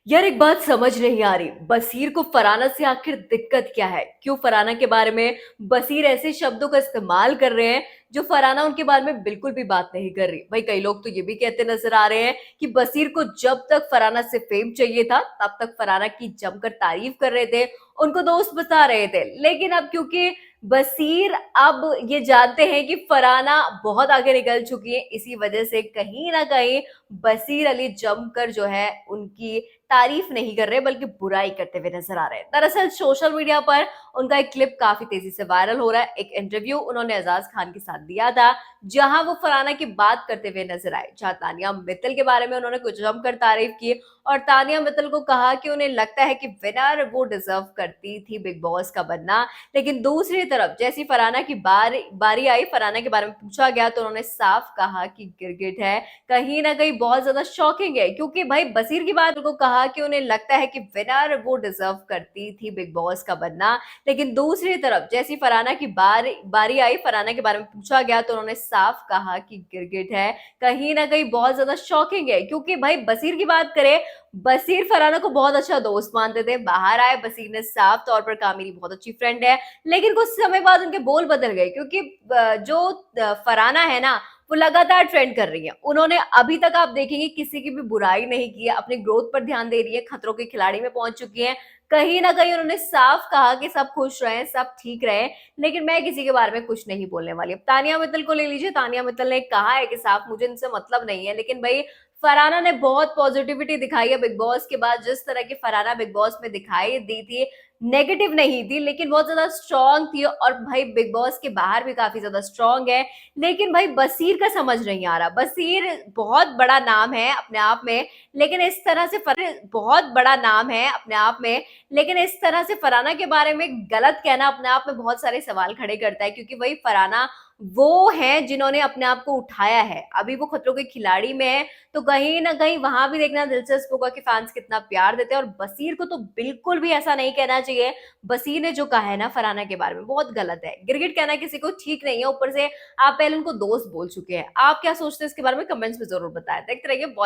यार एक बात समझ नहीं आ रही, बसीर को फरहाना से आखिर दिक्कत क्या है? क्यों फरहाना के बारे में बसीर ऐसे शब्दों का इस्तेमाल कर रहे हैं जो फरहाना उनके बारे में बिल्कुल भी बात नहीं कर रही। भाई कई लोग तो ये भी कहते नजर आ रहे हैं कि बसीर को जब तक फरहाना से फेम चाहिए था तब तक फरहाना की जमकर तारीफ कर रहे थे, उनको दोस्त बता रहे थे। लेकिन अब क्योंकि बसीर अब ये जानते हैं कि फरहाना बहुत आगे निकल चुकी है, इसी वजह से कहीं ना कहीं बसीर अली जमकर जो है उनकी तारीफ नहीं कर रहे बल्कि बुराई करते हुए नजर आ रहे हैं। दरअसल सोशल मीडिया पर उनका एक क्लिप काफी तेजी से वायरल हो रहा है। एक इंटरव्यू उन्होंने एजाज खान के साथ दिया था, जहां वो फरहाना की बात करते हुए नजर आए, जहां तानिया मित्तल के बारे में उन्होंने कुछ जमकर तारीफ की और तानिया मित्तल को कहा कि उन्हें लगता है कि विनर वो डिजर्व करती थी बिग बॉस का बनना। लेकिन दूसरी तरफ जैसी फरहाना की बारी आई, फरहाना के बारे में पूछा गया तो उन्होंने साफ कहा कि गिरगिट है, कहीं ना कहीं बहुत ज्यादा शॉकिंग है क्योंकि भाई बसीर की बात को कहा कि उन्हें लगता है कि विनर वो डिजर्व करती थी बिग बॉस का बनना। लेकिन दूसरी तरफ जैसी फरहाना की बारी आई, फरहाना के बारे में पूछा गया तो उन्होंने साफ कहा कि गिरगिट है, कहीं ना कहीं बहुत ज्यादा शॉकिंग है क्योंकि भाई बसीर की बात करें, बसीर फरहाना को बहुत अच्छा दोस्त मानते थे। बाहर आए बसीर ने साफ तौर पर कहा मेरी बहुत अच्छी फ्रेंड है, लेकिन कुछ समय बाद उनके बोल बदल गए क्योंकि जो फरहाना है ना, वो लगातार ट्रेंड कर रही है। उन्होंने अभी तक आप देखेंगे किसी की भी बुराई नहीं की है, अपनी ग्रोथ पर ध्यान दे रही है, खतरों के खिलाड़ी में पहुंच चुकी है। कहीं ना कहीं उन्होंने साफ कहा कि सब खुश रहे, सब ठीक रहे, लेकिन मैं किसी के बारे में कुछ नहीं बोलने वाली। अब तानिया मित्तल को ले लीजिए, तानिया मित्तल ने कहा है कि साफ मुझे इनसे मतलब नहीं है, लेकिन भाई फरहाना ने बहुत पॉजिटिविटी दिखाई है बिग बॉस के बाद। जिस तरह की फरहाना बिग बॉस में दिखाई दी थी, नेगेटिव नहीं थी लेकिन बहुत ज्यादा स्ट्रांग थी, और भाई बिग बॉस के बाहर भी काफी ज्यादा स्ट्रांग है। लेकिन भाई बसीर का समझ नहीं आ रहा। बसीर बहुत बड़ा नाम है अपने आप में, लेकिन इस तरह से बहुत बड़ा नाम है अपने आप में, लेकिन इस तरह से फरहाना के बारे में गलत कहना अपने आप में बहुत सारे सवाल खड़े करता है क्योंकि वही फरहाना वो हैं जिन्होंने अपने आप को उठाया है। अभी वो खतरों के खिलाड़ी में है, तो कहीं ना कहीं वहां भी देखना दिलचस्प होगा कि फैंस कितना प्यार देते हैं। और बसीर को तो बिल्कुल भी ऐसा नहीं कहना चाहिए। बसीर ने जो कहा है ना फरहाना के बारे में बहुत गलत है। गिरगिट कहना किसी को ठीक नहीं है, ऊपर से आप पहले उनको दोस्त बोल चुके हैं। आप क्या सोचते हैं इसके बारे में? कमेंट्स में जरूर बताएं। देखते रहिए।